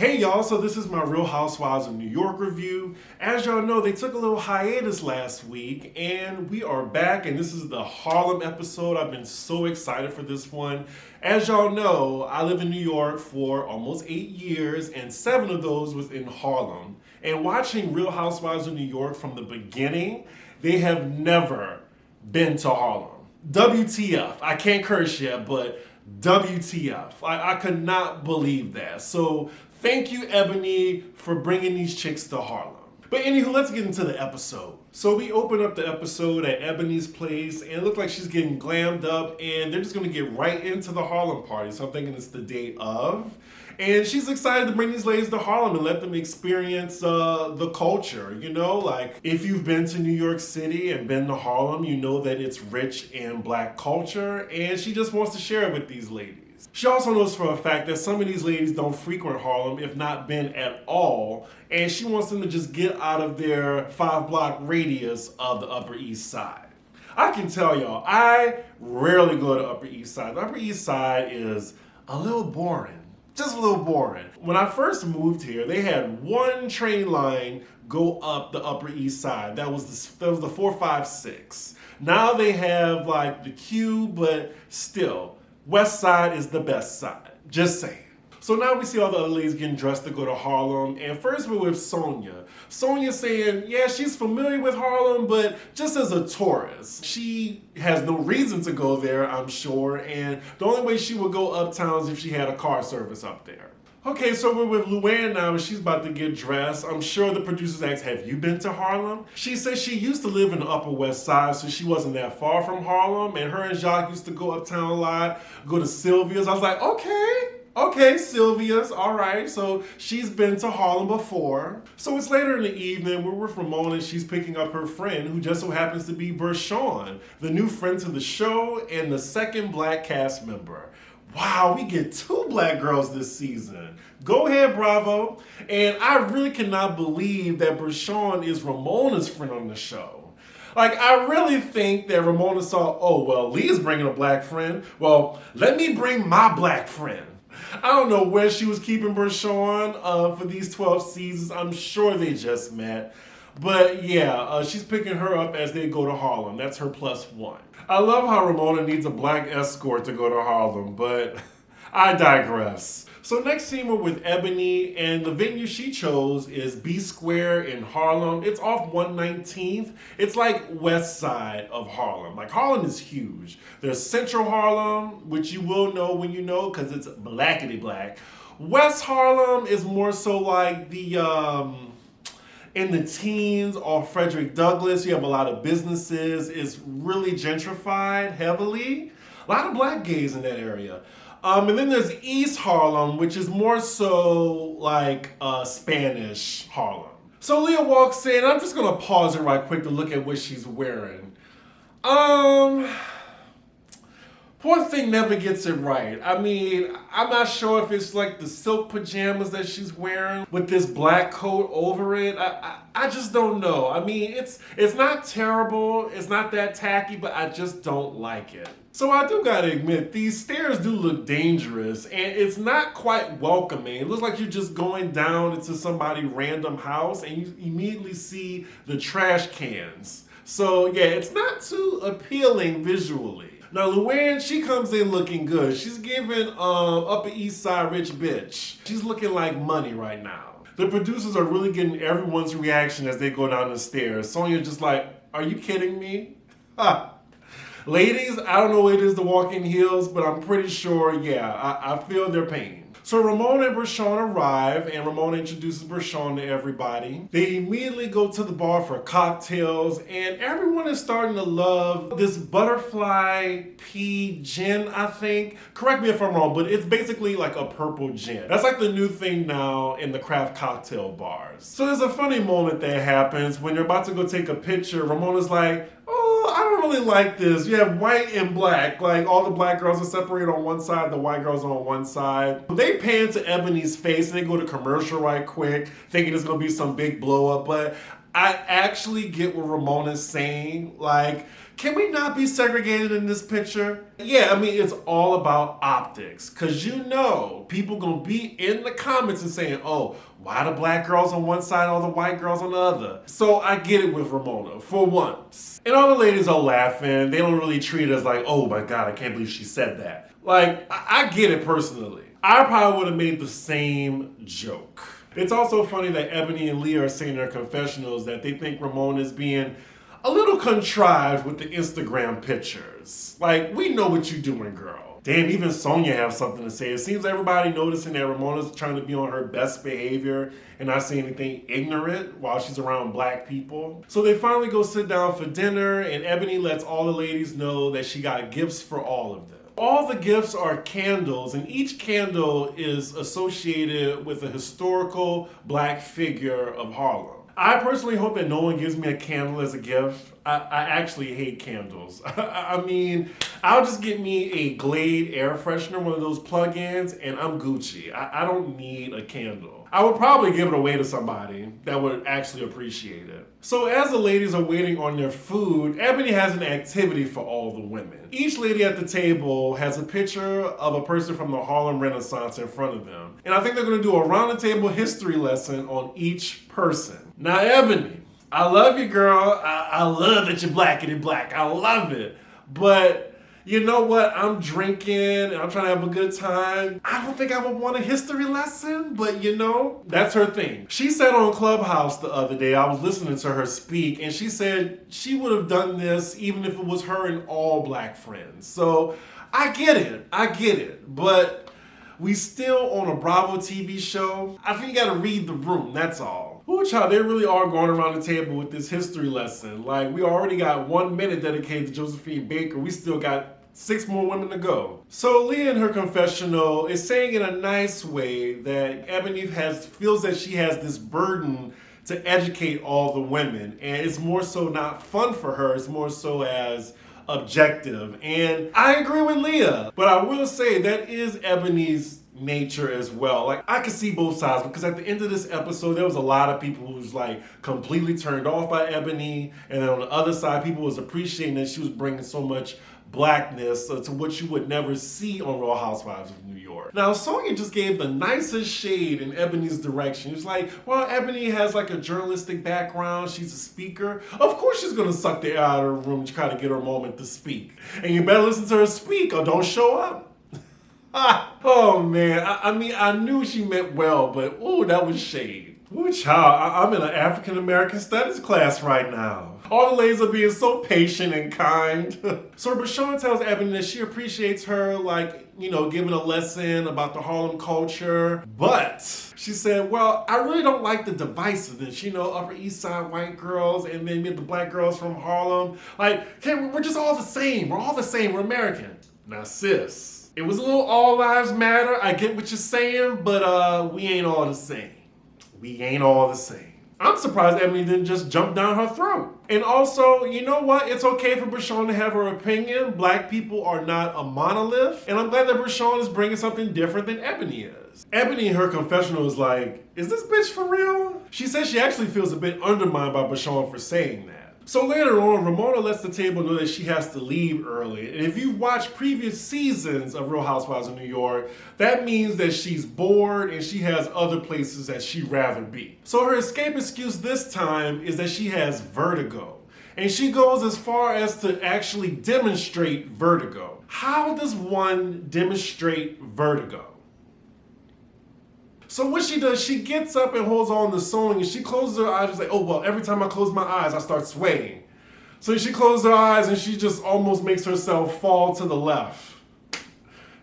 Hey y'all, so this is my Real Housewives of New York review. As y'all know, they took a little hiatus last week and we are back, and this is the Harlem episode. I've been so excited for this one. As y'all know, I live in New York for almost 8 years and 7 of those was in Harlem. And watching Real Housewives of New York from the beginning, they have never been to Harlem. WTF, I can't curse yet, but WTF. I could not believe that. So thank you, Ebony, for bringing these chicks to Harlem. But anywho, let's get into the episode. So we open up the episode at Ebony's place, and it looks like she's getting glammed up, and they're just gonna get right into the Harlem party. So I'm thinking it's the day of. And she's excited to bring these ladies to Harlem and let them experience the culture. You know, like if you've been to New York City and been to Harlem, you know that it's rich in black culture, and she just wants to share it with these ladies. She also knows for a fact that some of these ladies don't frequent Harlem, if not been at all, and she wants them to just get out of their 5-block radius of the Upper East Side. I can tell y'all, I rarely go to Upper East Side. The Upper East Side is a little boring. Just a little boring. When I first moved here, they had one train line go up the Upper East Side. That was the 456. Now they have like the Q, but still, West Side is the best side. Just saying. So now we see all the other ladies getting dressed to go to Harlem. And first we're with Sonia. Sonia saying, yeah, she's familiar with Harlem, but just as a tourist. She has no reason to go there, I'm sure. And the only way she would go uptown is if she had a car service up there. Okay, so we're with Luann now, and she's about to get dressed. I'm sure the producers asked, have you been to Harlem? She says she used to live in the Upper West Side, so she wasn't that far from Harlem. And her and Jacques used to go uptown a lot, go to Sylvia's. I was like, okay, Sylvia's, all right. So she's been to Harlem before. So it's later in the evening. We're with Ramona, and she's picking up her friend, who just so happens to be Prashant, the new friend to the show and the second black cast member. Wow, we get 2 black girls this season. Go ahead, bravo. And I really cannot believe that Prashant is Ramona's friend on the show. Like, I really think that Ramona saw, oh, well, Leah's bringing a black friend. Well, let me bring my black friend. I don't know where she was keeping Prashant for these 12 seasons. I'm sure they just met. But yeah, she's picking her up as they go to Harlem. That's her +1. I love how Ramona needs a black escort to go to Harlem, but I digress. So next scene we're with Ebony, and the venue she chose is B Square in Harlem. It's off 119th. It's like west side of Harlem. Like, Harlem is huge. There's Central Harlem, which you will know when you know because it's blackity black. West Harlem is more so like the in the teens off Frederick Douglass. You have a lot of businesses. It's really gentrified heavily. A lot of black gays in that area. And then there's East Harlem, which is more so like Spanish Harlem. So Leah walks in. I'm just gonna pause it right quick to look at what she's wearing. Poor thing never gets it right. I mean, I'm not sure if it's like the silk pajamas that she's wearing with this black coat over it. I just don't know. I mean, it's not terrible. It's not that tacky, but I just don't like it. So I do gotta admit, these stairs do look dangerous, and it's not quite welcoming. It looks like you're just going down into somebody's random house and you immediately see the trash cans. So yeah, it's not too appealing visually. Now Luann, she comes in looking good. She's giving Upper East Side rich bitch. She's looking like money right now. The producers are really getting everyone's reaction as they go down the stairs. Sonia's just like, are you kidding me? Ha. Ladies, I don't know what it is to walk in heels, but I'm pretty sure, yeah, I feel their pain. So Ramona and Prashant arrive, and Ramona introduces Prashant to everybody. They immediately go to the bar for cocktails, and everyone is starting to love this butterfly pea gin, I think. Correct me if I'm wrong, but it's basically like a purple gin. That's like the new thing now in the craft cocktail bars. So there's a funny moment that happens when you're about to go take a picture. Ramona's like, oh, I don't really like this. You have white and black. Like, all the black girls are separated on one side, the white girls on one side. They pan to Ebony's face and they go to commercial right quick, thinking it's gonna be some big blow up, but I actually get what Ramona's saying. Like, can we not be segregated in this picture? Yeah, I mean, it's all about optics. Because you know, people going to be in the comments and saying, oh, why the black girls on one side, all the white girls on the other? So I get it with Ramona, for once. And all the ladies are laughing. They don't really treat it as like, oh my God, I can't believe she said that. Like, I get it personally. I probably would have made the same joke. It's also funny that Ebony and Leah are saying in their confessionals that they think Ramona is being a little contrived with the Instagram pictures. Like, we know what you're doing, girl. Damn, even Sonya has something to say. It seems everybody noticing that Ramona's trying to be on her best behavior and not say anything ignorant while she's around black people. So they finally go sit down for dinner, and Ebony lets all the ladies know that she got gifts for all of them. All the gifts are candles, and each candle is associated with a historical black figure of Harlem. I personally hope that no one gives me a candle as a gift. I actually hate candles. I mean, I'll just get me a Glade air freshener, one of those plug-ins, and I'm Gucci. I don't need a candle. I would probably give it away to somebody that would actually appreciate it. So as the ladies are waiting on their food, Ebony has an activity for all the women. Each lady at the table has a picture of a person from the Harlem Renaissance in front of them. And I think they're gonna do a round-the-table history lesson on each person. Now, Ebony, I love you, girl. I love that you're black and black. I love it. But you know what? I'm drinking and I'm trying to have a good time. I don't think I would want a history lesson, but you know, that's her thing. She said on Clubhouse the other day, I was listening to her speak, and she said she would have done this even if it was her and all black friends. So I get it. But we still on a Bravo TV show. I think you gotta read the room, that's all. Ooh, child, they really are going around the table with this history lesson. Like, we already got 1 minute dedicated to Josephine Baker. We still got 6 more women to go. So Leah in her confessional is saying in a nice way that Ebony feels that she has this burden to educate all the women. And it's more so not fun for her, it's more so as objective. And I agree with Leah, but I will say that is Ebony's nature as well. Like, I can see both sides, because at the end of this episode there was a lot of people who was like completely turned off by Ebony, and then on the other side people was appreciating that she was bringing so much blackness to what you would never see on Real Housewives of New York. Now, Sonya just gave the nicest shade in Ebony's direction. It's like, well, Ebony has like a journalistic background. She's a speaker. Of course she's gonna suck the air out of her room to try to get her moment to speak. And you better listen to her speak or don't show up. Oh man, I mean, I knew she meant well, but ooh, that was shade. Ooh, child, I'm in an African American studies class right now. All the ladies are being so patient and kind. So Prashant tells Ebony that she appreciates her, like, you know, giving a lesson about the Harlem culture. But she said, well, I really don't like the divisiveness, you know, Upper East Side white girls and then the black girls from Harlem. Like, we're just all the same. We're all the same. We're American. Now, sis, it was a little all lives matter. I get what you're saying, but we ain't all the same. We ain't all the same. I'm surprised Ebony didn't just jump down her throat. And also, you know what? It's okay for Prashant to have her opinion. Black people are not a monolith. And I'm glad that Prashant is bringing something different than Ebony is. Ebony in her confessional is like, is this bitch for real? She says she actually feels a bit undermined by Prashant for saying that. So later on, Ramona lets the table know that she has to leave early. And if you've watched previous seasons of Real Housewives of New York, that means that she's bored and she has other places that she'd rather be. So her escape excuse this time is that she has vertigo. And she goes as far as to actually demonstrate vertigo. How does one demonstrate vertigo? So what she does, she gets up and holds on to sewing, and she closes her eyes. She's like, oh, well, every time I close my eyes, I start swaying. So she closes her eyes and she just almost makes herself fall to the left.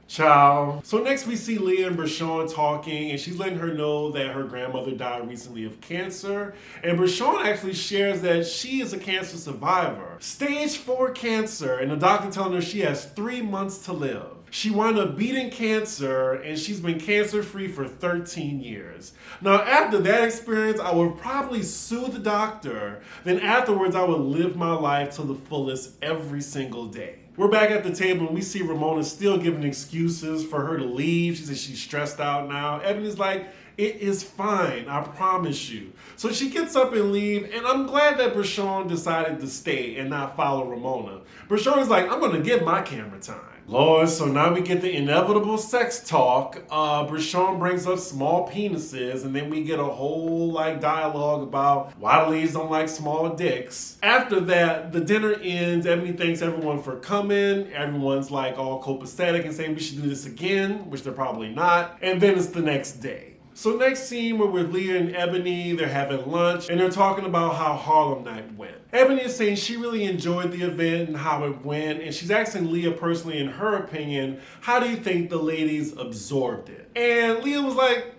Ciao. So next we see Leah and Prashant talking, and she's letting her know that her grandmother died recently of cancer. And Prashant actually shares that she is a cancer survivor. Stage 4 cancer, and the doctor telling her she has 3 months to live. She wound up beating cancer, and she's been cancer-free for 13 years. Now, after that experience, I would probably sue the doctor. Then afterwards, I would live my life to the fullest every single day. We're back at the table, and we see Ramona still giving excuses for her to leave. She says she's stressed out now. Ebony's like, It is fine, I promise you. So she gets up and leaves, and I'm glad that Prashant decided to stay and not follow Ramona. Prashant is like, I'm gonna get my camera time. Lord, so now we get the inevitable sex talk. Prashant brings up small penises, and then we get a whole dialogue about why the ladies don't like small dicks. After that, the dinner ends. Ebony thanks everyone for coming. Everyone's all copacetic and saying we should do this again, which they're probably not. And then it's the next day. So next scene, we're with Leah and Ebony. They're having lunch, and they're talking about how Harlem night went. Ebony is saying she really enjoyed the event and how it went, and she's asking Leah personally, in her opinion, how do you think the ladies absorbed it? And Leah was like,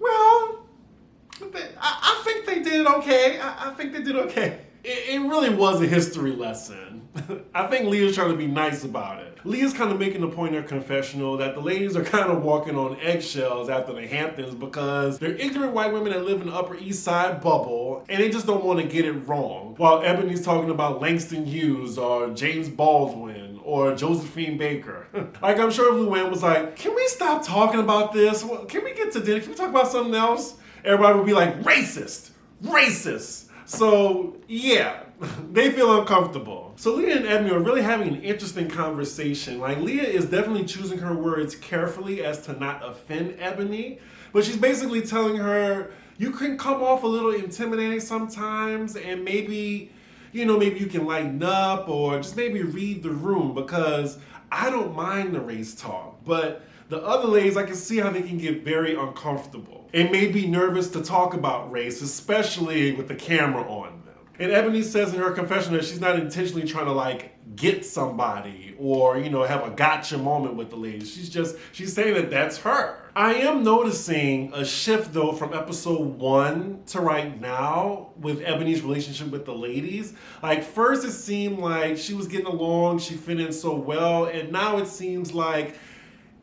well, I think they did okay. I think they did okay. It really was a history lesson. I think Leah's trying to be nice about it. Leah's kind of making the point in her confessional that the ladies are kind of walking on eggshells after the Hamptons because they're ignorant white women that live in the Upper East Side bubble and they just don't want to get it wrong. While Ebony's talking about Langston Hughes or James Baldwin or Josephine Baker. I'm sure if Luann was like, can we stop talking about this? Can we get to dinner? Can we talk about something else? Everybody would be like, racist, racist. So yeah, they feel uncomfortable. So Leah and Ebony are really having an interesting conversation. Leah is definitely choosing her words carefully as to not offend Ebony, but she's basically telling her, you can come off a little intimidating sometimes, and maybe you can lighten up or just maybe read the room, because I don't mind the race talk, but the other ladies, I can see how they can get very uncomfortable and may be nervous to talk about race, especially with the camera on them. And Ebony says in her confession that she's not intentionally trying to get somebody or, have a gotcha moment with the ladies. She's saying that that's her. I am noticing a shift though from episode 1 to right now with Ebony's relationship with the ladies. First it seemed like she was getting along, she fit in so well, and now it seems like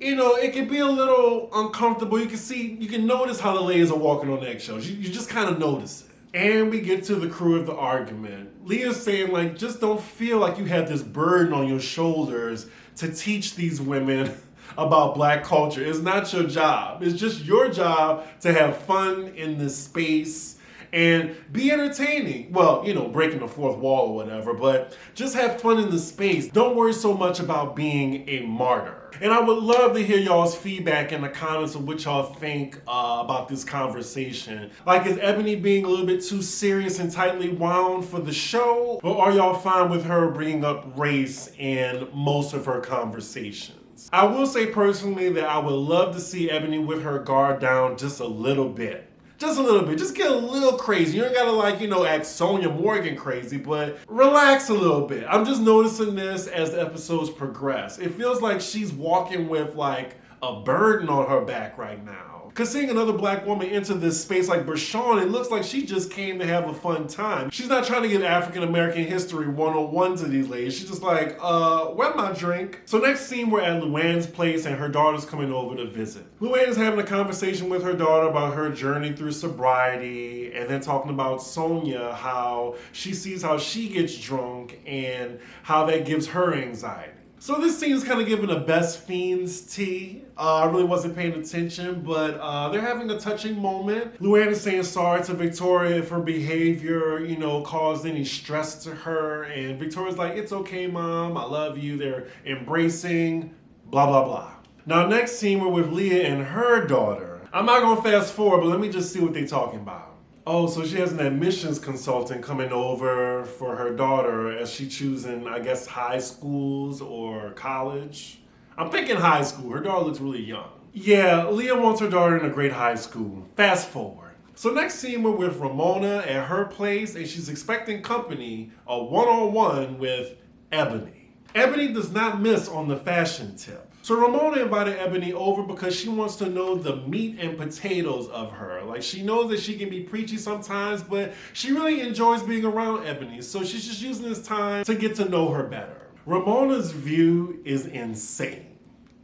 it can be a little uncomfortable. You can notice how the ladies are walking on eggshells. You just kind of notice it. And we get to the crew of the argument. Leah's saying, just don't feel like you have this burden on your shoulders to teach these women about Black culture. It's not your job. It's just your job to have fun in this space and be entertaining. Well, breaking the fourth wall or whatever, but just have fun in the space. Don't worry so much about being a martyr. And I would love to hear y'all's feedback in the comments of what y'all think about this conversation. Is Ebony being a little bit too serious and tightly wound for the show? Or are y'all fine with her bringing up race in most of her conversations? I will say personally that I would love to see Ebony with her guard down just a little bit. Just a little bit. Just get a little crazy. You don't gotta act Sonia Morgan crazy, but relax a little bit. I'm just noticing this as the episodes progress. It feels like she's walking with a burden on her back right now. Because seeing another Black woman enter this space like Rashawn, it looks like she just came to have a fun time. She's not trying to give African American history 101 to these ladies. She's just where's my drink? So next scene, we're at Luann's place and her daughter's coming over to visit. Luann is having a conversation with her daughter about her journey through sobriety, and then talking about Sonia, how she sees how she gets drunk and how that gives her anxiety. So this scene is kind of giving a Best Fiends tea. I really wasn't paying attention, but they're having a touching moment. Luann is saying sorry to Victoria if her behavior, caused any stress to her. And Victoria's like, it's okay, Mom, I love you. They're embracing, blah, blah, blah. Now, next scene, we're with Leah and her daughter. I'm not going to fast forward, but let me just see what they're talking about. Oh, so she has an admissions consultant coming over for her daughter as she choosing, I guess, high schools or college. I'm thinking high school. Her daughter looks really young. Yeah, Leah wants her daughter in a great high school. Fast forward. So next scene, we're with Ramona at her place, and she's expecting company, a one-on-one with Ebony. Ebony does not miss on the fashion tip. So Ramona invited Ebony over because she wants to know the meat and potatoes of her. She knows that she can be preachy sometimes, but she really enjoys being around Ebony. So she's just using this time to get to know her better. Ramona's view is insane.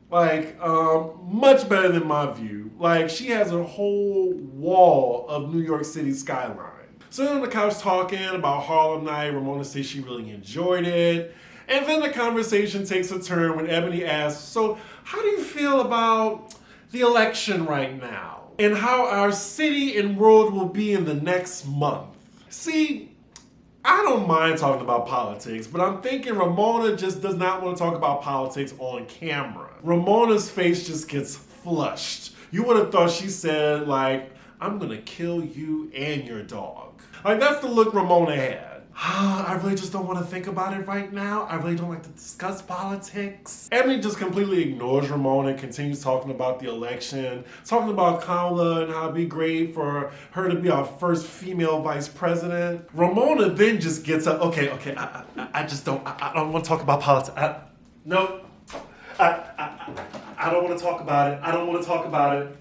Much better than my view. She has a whole wall of New York City skyline. So they're on the couch talking about Harlem night. Ramona says she really enjoyed it. And then the conversation takes a turn when Ebony asks, so how do you feel about the election right now? and how our city and world will be in the next month. See, I don't mind talking about politics, but I'm thinking Ramona just does not want to talk about politics on camera. Ramona's face just gets flushed. You would have thought she said, like, I'm gonna kill you and your dog. Like, that's the look Ramona had. I really just don't want to think about it right now. I really don't like to discuss politics. Ebony just completely ignores Ramona and continues talking about the election, talking about Kamala and how it'd be great for her to be our first female vice president. Ramona then just gets up. Okay, I don't want to talk about politics. No, I don't want to talk about it. I don't want to talk about it.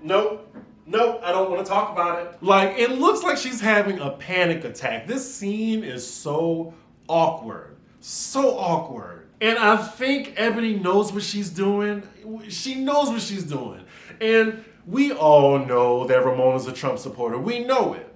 Nope. Nope, I don't want to talk about it. Like, it looks like she's having a panic attack. This scene is so awkward. So awkward. And I think Ebony knows what she's doing. She knows what she's doing. And we all know that Ramona's a Trump supporter. We know it.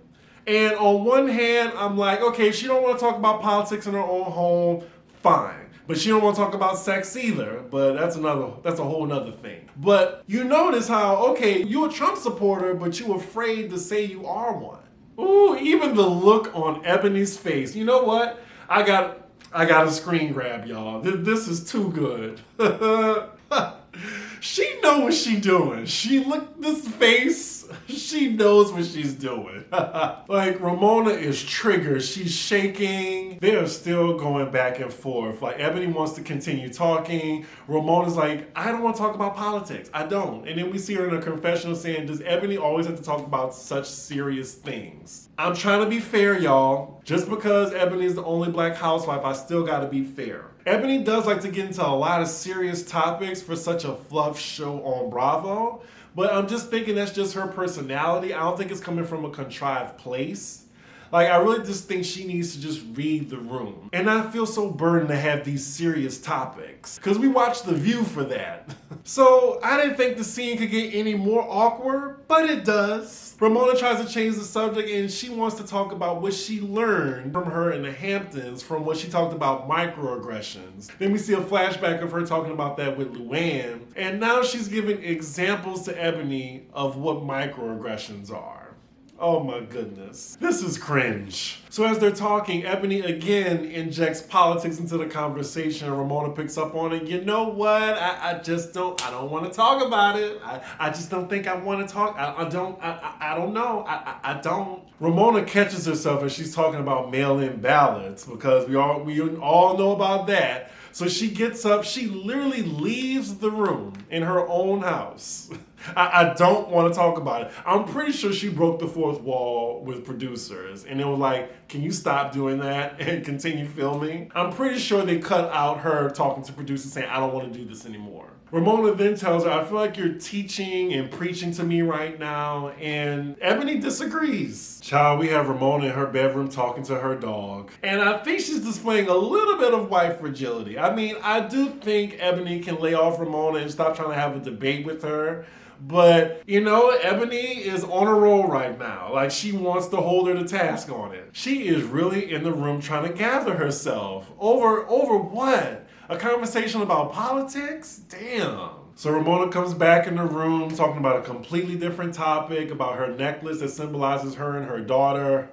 And on one hand, I'm like, okay, she don't want to talk about politics in her own home, fine. But she don't want to talk about sex either, but that's a whole nother thing. But you notice how, okay, you're a Trump supporter, but you're afraid to say you are one. Ooh, even the look on Ebony's face. You know what? I got a screen grab, y'all. This is too good. She know what she doing. She look this face. She knows what she's doing. Like, Ramona is triggered. She's shaking. They are still going back and forth. Like, Ebony wants to continue talking. Ramona's like, I don't want to talk about politics. I don't. And then we see her in a confessional saying, does Ebony always have to talk about such serious things? I'm trying to be fair, y'all. Just because Ebony is the only black housewife, I still gotta be fair. Ebony does like to get into a lot of serious topics for such a fluff show on Bravo, but I'm just thinking that's just her personality. I don't think it's coming from a contrived place. Like, I really just think she needs to just read the room and not feel so burdened to have these serious topics. Because we watched The View for that. So I didn't think the scene could get any more awkward, but it does. Ramona tries to change the subject and she wants to talk about what she learned from her in the Hamptons from what she talked about microaggressions. Then we see a flashback of her talking about that with Luann. And now she's giving examples to Ebony of what microaggressions are. Oh my goodness. This is cringe. So as they're talking, Ebony again injects politics into the conversation. Ramona picks up on it. You know what? I don't want to talk about it. I just don't think I want to talk. I don't know. I don't. Ramona catches herself as she's talking about mail-in ballots because we all know about that. So she gets up, she literally leaves the room in her own house. I don't want to talk about it. I'm pretty sure she broke the fourth wall with producers and it was like, can you stop doing that and continue filming? I'm pretty sure they cut out her talking to producers saying, I don't want to do this anymore. Ramona then tells her, I feel like you're teaching and preaching to me right now, and Ebony disagrees. Child, we have Ramona in her bedroom talking to her dog, and I think she's displaying a little bit of white fragility. I mean, I do think Ebony can lay off Ramona and stop trying to have a debate with her, but, you know, Ebony is on a roll right now. Like, she wants to hold her to task on it. She is really in the room trying to gather herself. Over what? A conversation about politics? Damn. So Ramona comes back in the room talking about a completely different topic, about her necklace that symbolizes her and her daughter.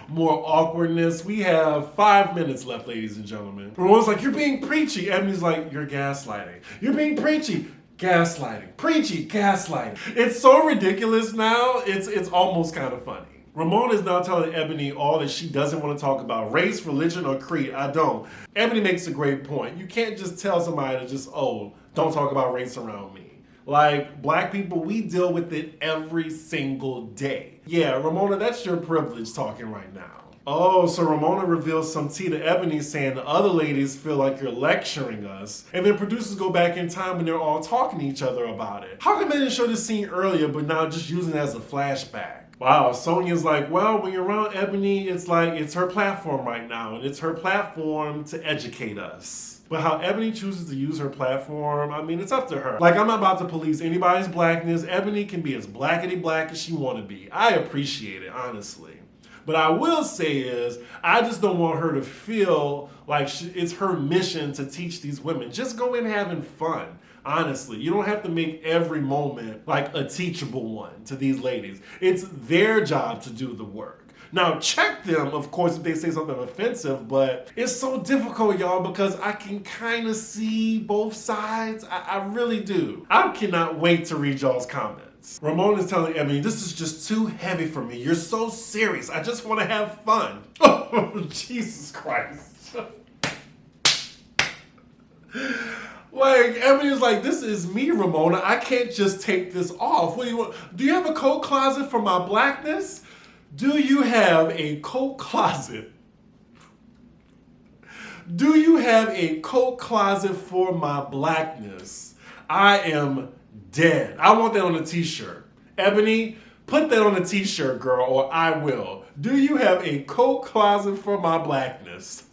More awkwardness. We have 5 minutes left, ladies and gentlemen. Ramona's like, you're being preachy. Ebony's like, you're gaslighting. You're being preachy. Gaslighting. Preachy. Gaslighting. It's so ridiculous now, it's almost kind of funny. Ramona is now telling Ebony all that she doesn't want to talk about. Race, religion, or creed. I don't. Ebony makes a great point. You can't just tell somebody to just, don't talk about race around me. Like, black people, we deal with it every single day. Yeah, Ramona, that's your privilege talking right now. Oh, so Ramona reveals some tea to Ebony saying the other ladies feel like you're lecturing us. And then producers go back in time when they're all talking to each other about it. How come they didn't show this scene earlier, but now just using it as a flashback? Wow, Sonya's like, well, when you're around Ebony, it's like, it's her platform right now, and it's her platform to educate us. But how Ebony chooses to use her platform, I mean, it's up to her. Like, I'm not about to police anybody's blackness. Ebony can be as blackety black as she want to be. I appreciate it, honestly. But I will say is, I just don't want her to feel like it's her mission to teach these women. Just go in having fun. Honestly, you don't have to make every moment like a teachable one to these ladies. It's their job to do the work. Now, check them, of course, if they say something offensive, but it's so difficult, y'all, because I can kind of see both sides. I really do. I cannot wait to read y'all's comments. Ramon is telling Ebony, this is just too heavy for me. You're so serious. I just want to have fun. Oh, Jesus Christ. Like, Ebony's like, this is me, Ramona. I can't just take this off. What do you want? Do you have a coat closet for my blackness? Do you have a coat closet? Do you have a coat closet for my blackness? I am dead. I want that on a t-shirt. Ebony, put that on a t-shirt, girl, or I will. Do you have a coat closet for my blackness?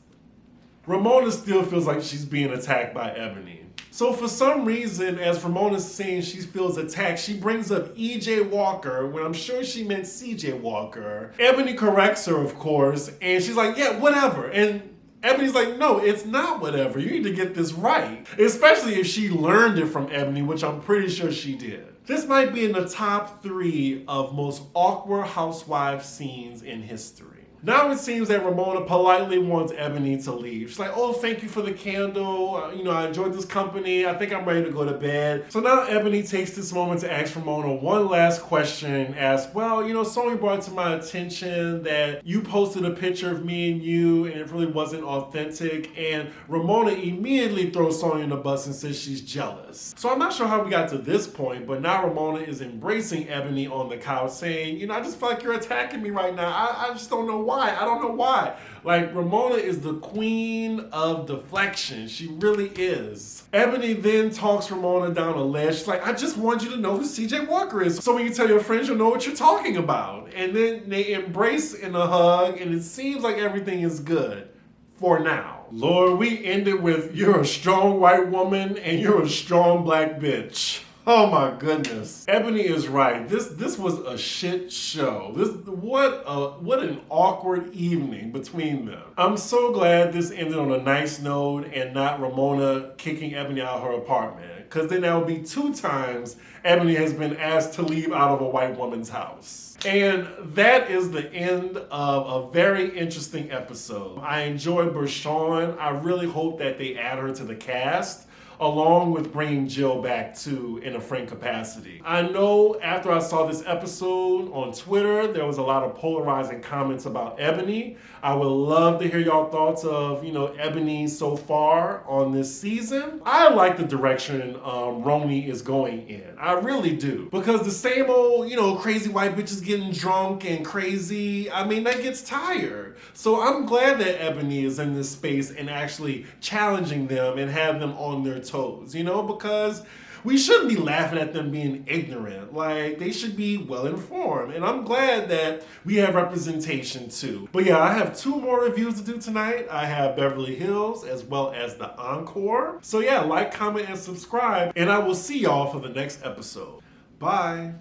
Ramona still feels like she's being attacked by Ebony. So for some reason, as Ramona's saying she feels attacked, she brings up E.J. Walker when I'm sure she meant C.J. Walker. Ebony corrects her, of course, and she's like, yeah, whatever. And Ebony's like, no, it's not whatever. You need to get this right. Especially if she learned it from Ebony, which I'm pretty sure she did. This might be in the top 3 of most awkward housewife scenes in history. Now it seems that Ramona politely wants Ebony to leave. She's like, oh, thank you for the candle. I enjoyed this company. I think I'm ready to go to bed. So now Ebony takes this moment to ask Ramona one last question. Asks, well, someone brought to my attention that you posted a picture of me and you and it really wasn't authentic. And Ramona immediately throws Sonya in the bus and says she's jealous. So I'm not sure how we got to this point, but now Ramona is embracing Ebony on the couch saying, I just feel like you're attacking me right now. I just don't know why. I don't know why. Like, Ramona is the queen of deflection. She really is. Ebony then talks Ramona down a ledge. She's like, I just want you to know who C.J. Walker is. So when you tell your friends, you'll know what you're talking about. And then they embrace in a hug, and it seems like everything is good. For now. Lord, we ended with, you're a strong white woman, and you're a strong black bitch. Oh my goodness. Ebony is right. This was a shit show. What an awkward evening between them. I'm so glad this ended on a nice note and not Ramona kicking Ebony out of her apartment. Because then that would be 2 times Ebony has been asked to leave out of a white woman's house. And that is the end of a very interesting episode. I enjoyed Prashant. I really hope that they add her to the cast, along with bringing Jill back too in a friend capacity. I know after I saw this episode on Twitter, there was a lot of polarizing comments about Ebony. I would love to hear y'all thoughts of, Ebony so far on this season. I like the direction RHONY is going in. I really do. Because the same old, crazy white bitches getting drunk and crazy, that gets tired. So I'm glad that Ebony is in this space and actually challenging them and have them on their toes, because we shouldn't be laughing at them being ignorant. Like, they should be well informed. And I'm glad that we have representation too. But yeah, I have 2 more reviews to do tonight. I have Beverly Hills as well as The Encore. So yeah, like, comment, and subscribe. And I will see y'all for the next episode. Bye.